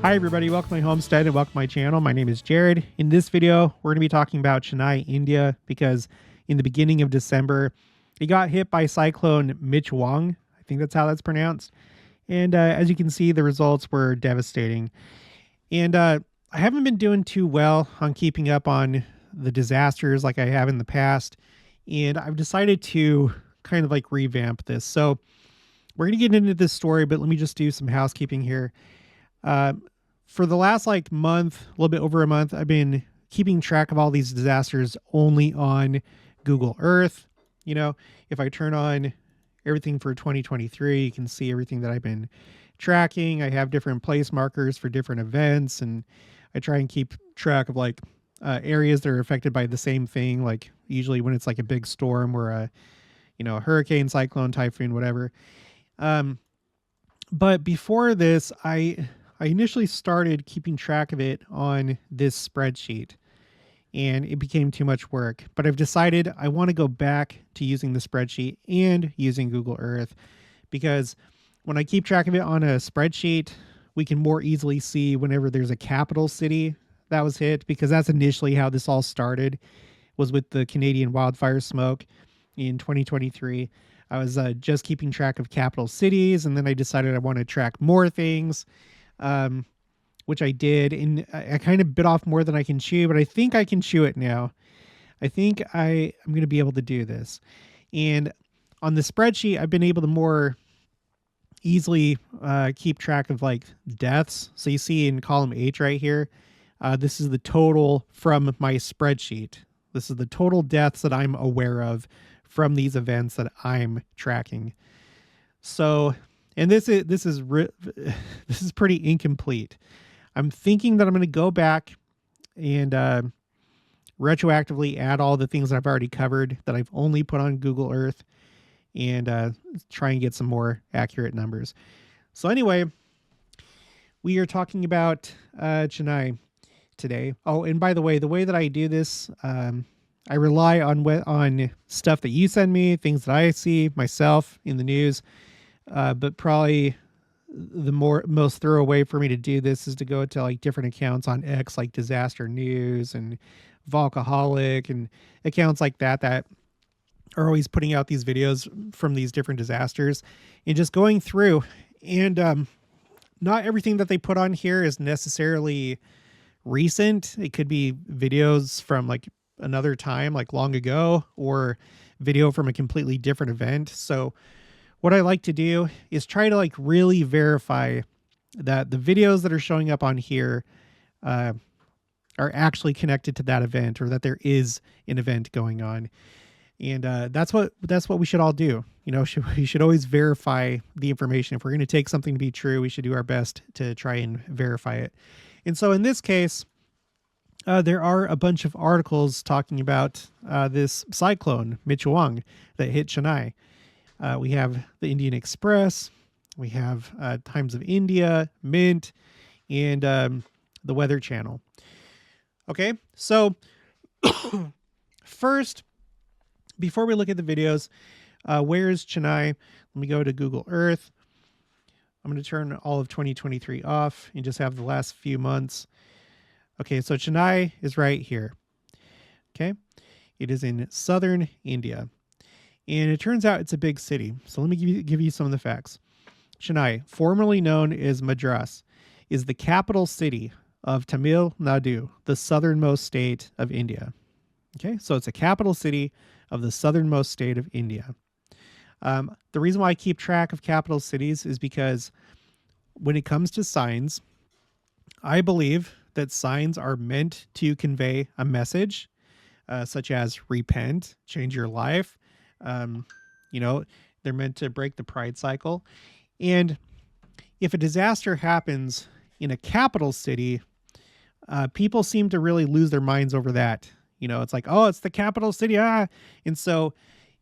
Hi everybody, welcome to my homestead and welcome to my channel. My name is Jared. In this video, we're going to be talking about Chennai, India, because in the beginning of December, it got hit by Cyclone Michaung. I think that's how that's pronounced. And as you can see, the results were devastating. And I haven't been doing too well on keeping up on the disasters like I have in the past. And I've decided to kind of like revamp this. So we're going to get into this story, but let me just do some housekeeping here. For the last like month, a little bit over a month, I've been keeping track of all these disasters only on Google Earth. You know, if I turn on everything for 2023, you can see everything that I've been tracking. I have different place markers for different events, and I try and keep track of like areas that are affected by the same thing. Like usually when it's like a big storm or a hurricane, cyclone, typhoon, whatever. But before this, I initially started keeping track of it on this spreadsheet, and it became too much work. But I've decided I want to go back to using the spreadsheet and using Google Earth, because when I keep track of it on a spreadsheet, we can more easily see whenever there's a capital city that was hit, because that's initially how this all started, was with the Canadian wildfire smoke in 2023. I was just keeping track of capital cities, and then I decided I want to track more things, which I did. And I kind of bit off more than I can chew, but I think I can chew it now. I think I'm going to be able to do this. And on the spreadsheet, I've been able to more easily keep track of like deaths. So you see in column H right here, this is the total from my spreadsheet. This is the total deaths that I'm aware of from these events that I'm tracking. So, and this is pretty incomplete. I'm thinking that I'm going to go back and retroactively add all the things that I've already covered that I've only put on Google Earth, and try and get some more accurate numbers. So anyway, we are talking about Chennai today. Oh, and by the way that I do this, I rely on stuff that you send me, things that I see myself in the news. But probably the most thorough way for me to do this is to go to like different accounts on X, like Disaster News and Volcaholic and accounts like that are always putting out these videos from these different disasters, and just going through. And not everything that they put on here is necessarily recent. It could be videos from like another time, like long ago, or video from a completely different event. So what I like to do is try to like really verify that the videos that are showing up on here are actually connected to that event, or that there is an event going on. And that's what we should all do. You know, we should always verify the information. If we're going to take something to be true, we should do our best to try and verify it. And so in this case, there are a bunch of articles talking about this cyclone Michaung that hit Chennai. We have the Indian Express, we have Times of India, Mint, and the Weather Channel. Okay, so first, before we look at the videos, where is Chennai? Let me go to Google Earth. I'm going to turn all of 2023 off and just have the last few months. Okay, so Chennai is right here. Okay, it is in southern India. And it turns out it's a big city. So let me give you some of the facts. Chennai, formerly known as Madras, is the capital city of Tamil Nadu, the southernmost state of India. Okay, so it's a capital city of the southernmost state of India. The reason why I keep track of capital cities is because when it comes to signs, I believe that signs are meant to convey a message, such as repent, change your life. They're meant to break the pride cycle. And if a disaster happens in a capital city, people seem to really lose their minds over that. You know, it's like, oh, it's the capital city. And so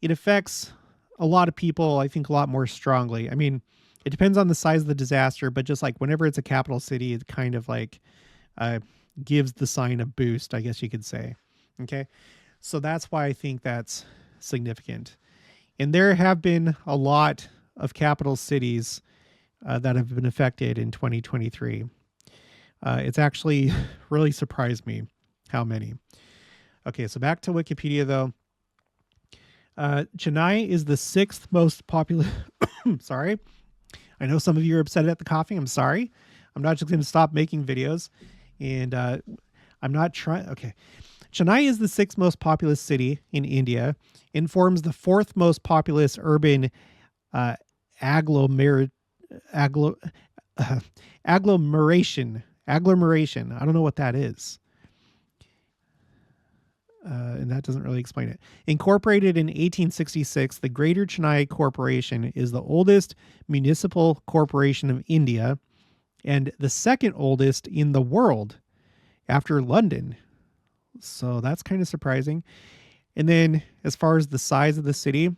it affects a lot of people, I think, a lot more strongly. I mean, it depends on the size of the disaster, but just like whenever it's a capital city, it kind of like gives the sign a boost, I guess you could say. Okay. So that's why I think that's significant. And there have been a lot of capital cities that have been affected in 2023. It's actually really surprised me how many. Okay, so back to Wikipedia though. Chennai is the sixth most populous. Sorry. I know some of you are upset at the coughing. I'm sorry. I'm not just going to stop making videos. And I'm not trying. Okay. Chennai is the sixth most populous city in India and forms the fourth most populous urban agglomer- agglo- agglomeration. Agglomeration. I don't know what that is. And that doesn't really explain it. Incorporated in 1866, the Greater Chennai Corporation is the oldest municipal corporation of India and the second oldest in the world after London. So that's kind of surprising. And then as far as the size of the city,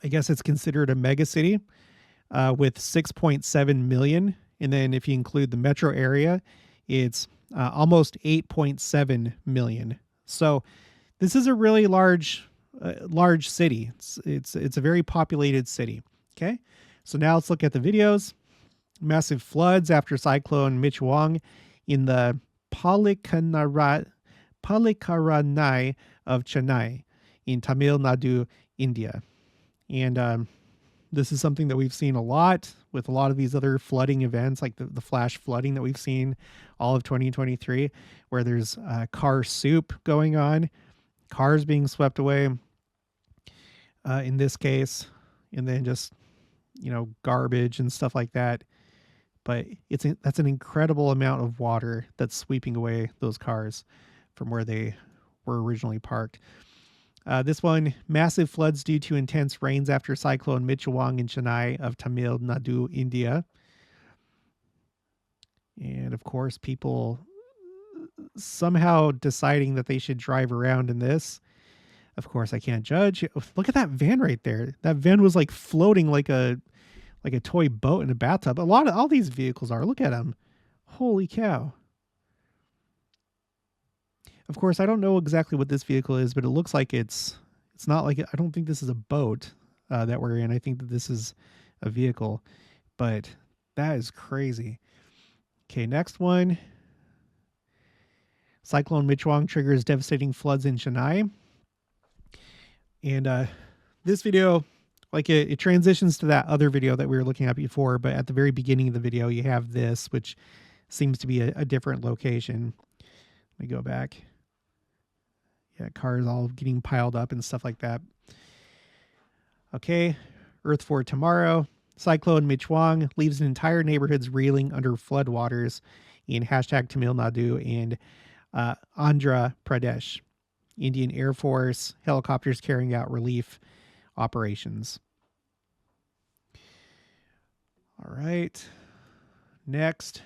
I guess it's considered a mega city with 6.7 million. And then if you include the metro area, it's almost 8.7 million. So this is a really large city. It's a very populated city. Okay. So now let's look at the videos. Massive floods after Cyclone Michaung in the Palikaranai of Chennai in Tamil Nadu, India. And this is something that we've seen a lot with a lot of these other flooding events, like the flash flooding that we've seen all of 2023, where there's car soup going on, cars being swept away in this case, and then just, garbage and stuff like that. But that's an incredible amount of water that's sweeping away those cars from where they were originally parked. This one, massive floods due to intense rains after Cyclone Michaung in Chennai of Tamil Nadu, India. And of course, people somehow deciding that they should drive around in this. Of course, I can't judge. Look at that van right there. That van was like floating like a toy boat in a bathtub. All these vehicles are. Look at them. Holy cow. Of course, I don't know exactly what this vehicle is, but it looks like it's not like, I don't think this is a boat that we're in. I think that this is a vehicle, but that is crazy. Okay, next one. Cyclone Michaung triggers devastating floods in Chennai. And this video, like it transitions to that other video that we were looking at before, but at the very beginning of the video, you have this, which seems to be a different location. Let me go back. Yeah, cars all getting piled up and stuff like that. Okay, Earth for tomorrow. Cyclone Michaung leaves entire neighborhoods reeling under floodwaters in hashtag Tamil Nadu and Andhra Pradesh. Indian Air Force helicopters carrying out relief operations. All right. Next,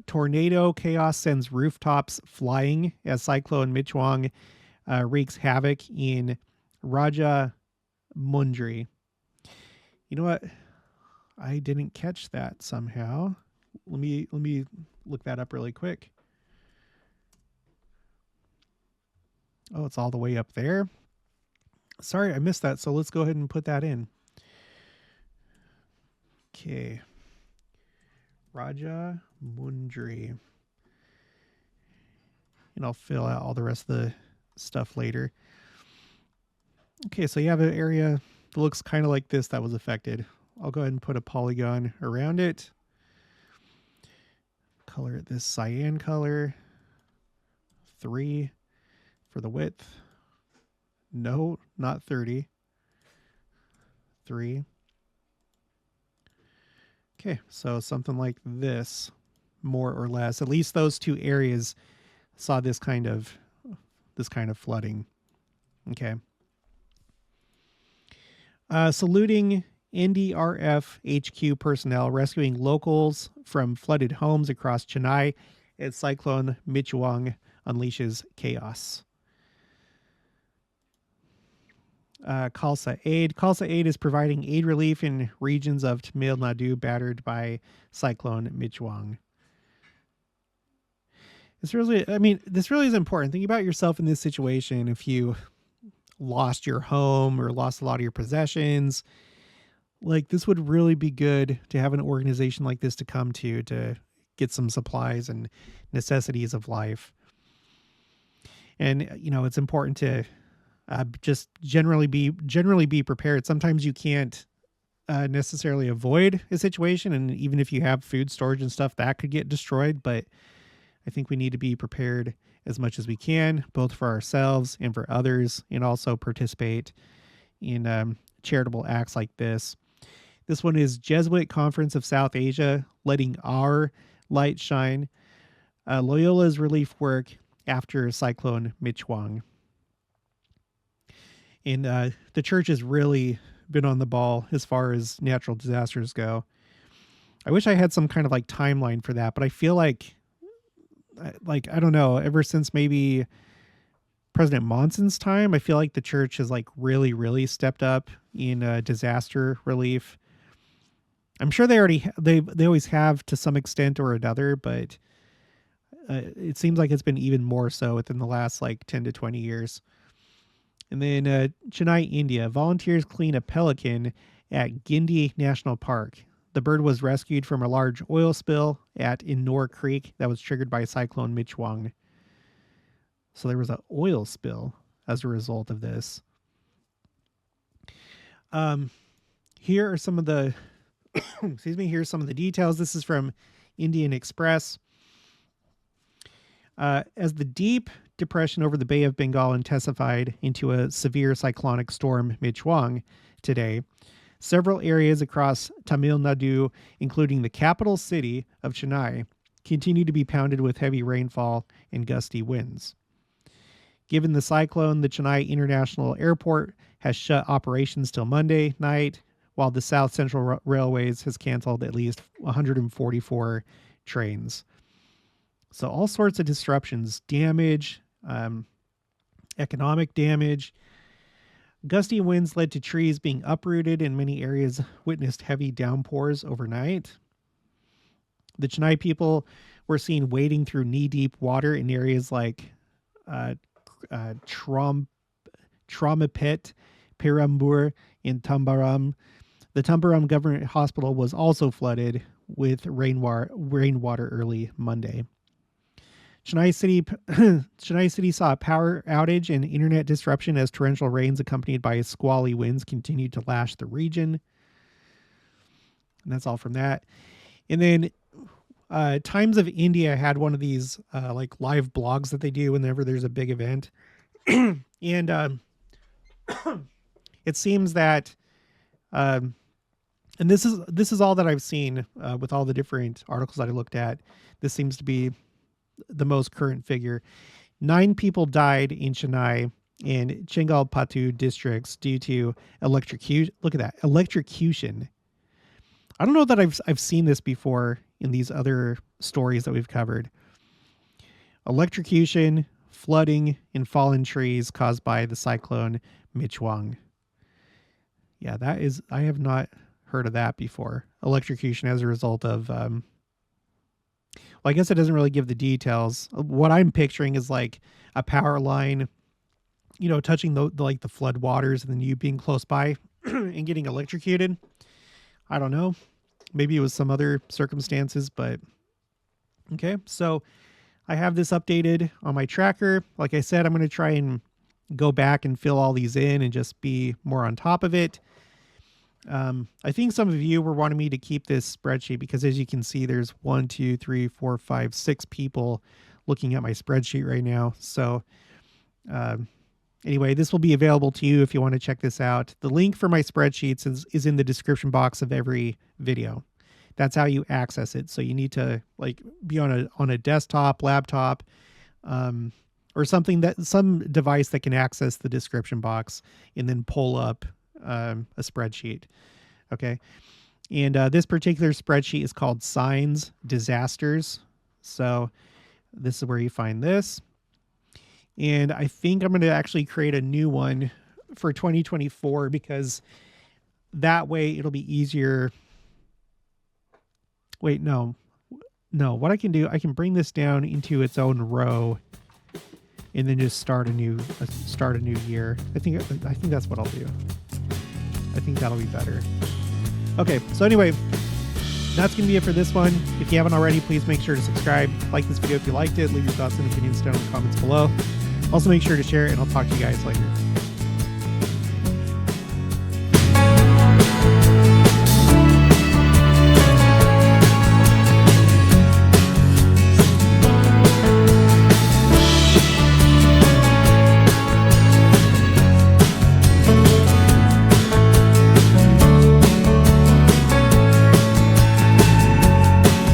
tornado chaos sends rooftops flying as Cyclone Michaung wreaks havoc in Rajamundry. You know what? I didn't catch that somehow. Let me look that up really quick. Oh, it's all the way up there. Sorry, I missed that. So let's go ahead and put that in. Okay. Rajamundry. And I'll fill out all the rest of the stuff later. Okay, so you have an area that looks kind of like this that was affected. I'll go ahead and put a polygon around it. Color it this cyan color. 3 for the width. No, not 30. 3. Okay, so something like this, more or less. At least those two areas saw this kind of flooding. Okay. Saluting NDRF HQ personnel rescuing locals from flooded homes across Chennai as Cyclone Michaung unleashes chaos. Khalsa Aid. Khalsa Aid is providing aid relief in regions of Tamil Nadu battered by Cyclone Michaung. This really is important. Think about yourself in this situation. If you lost your home or lost a lot of your possessions, like this would really be good to have an organization like this to come to get some supplies and necessities of life. And it's important to just generally be prepared. Sometimes you can't necessarily avoid a situation, and even if you have food storage and stuff, that could get destroyed. But I think we need to be prepared as much as we can, both for ourselves and for others, and also participate in charitable acts like this. This one is Jesuit Conference of South Asia, letting our light shine. Loyola's relief work after Cyclone Michaung. And the church has really been on the ball as far as natural disasters go. I wish I had some kind of like timeline for that, but I feel like I don't know, ever since maybe President Monson's time, I feel like the church has like really, really stepped up in disaster relief. I'm sure they always have to some extent or another, but it seems like it's been even more so within the last like 10 to 20 years. And then Chennai, India, volunteers clean a pelican at Gindi National Park. The bird was rescued from a large oil spill at Innor Creek that was triggered by Cyclone Michaung. So there was an oil spill as a result of this. Here are some of the here's some of the details. This is from Indian Express. As the deep depression over the Bay of Bengal intensified into a severe cyclonic storm Michaung today, several areas across Tamil Nadu, including the capital city of Chennai, continue to be pounded with heavy rainfall and gusty winds. Given the cyclone, the Chennai International Airport has shut operations till Monday night, while the South Central Railways has canceled at least 144 trains. So all sorts of disruptions, damage, economic damage. Gusty winds led to trees being uprooted, and many areas witnessed heavy downpours overnight. The Chennai people were seen wading through knee-deep water in areas like Traumapet, Perambur, and Tambaram. The Tambaram Government Hospital was also flooded with rainwater early Monday. Chennai City saw a power outage and internet disruption as torrential rains accompanied by squally winds continued to lash the region. And that's all from that. And then Times of India had one of these like live blogs that they do whenever there's a big event. And it seems that and this is all that I've seen with all the different articles that I looked at. This seems to be the most current figure. 9 people died in Chennai and Chengalpattu districts due to electrocution. Look at that, electrocution. I don't know that I've seen this before in these other stories that we've covered. Electrocution, flooding, and fallen trees caused by the cyclone Michaung. Yeah, I have not heard of that before. Electrocution as a result of well, I guess it doesn't really give the details. What I'm picturing is like a power line, touching the flood waters, and then you being close by and getting electrocuted. I don't know. Maybe it was some other circumstances, but okay. So I have this updated on my tracker. Like I said, I'm going to try and go back and fill all these in and just be more on top of it. I think some of you were wanting me to keep this spreadsheet because, as you can see, there's 1, 2, 3, 4, 5, 6 people looking at my spreadsheet right now. So anyway, this will be available to you if you want to check this out. The link for my spreadsheets is in the description box of every video. That's how you access it. So you need to be on a desktop, laptop, or some device that can access the description box and then pull up a spreadsheet. Okay. And this particular spreadsheet is called Signs Disasters. So this is where you find this. And I think I'm going to actually create a new one for 2024 because that way it'll be easier. Wait, no. What I can do, I can bring this down into its own row and then just start a new year. I think that's what I'll do. I think that'll be better. Okay, so anyway, That's going to be it for this one. If you haven't already, please make sure to subscribe. Like this video if you liked it. Leave your thoughts and opinions down in the comments below. Also, make sure to share it, and I'll talk to you guys later.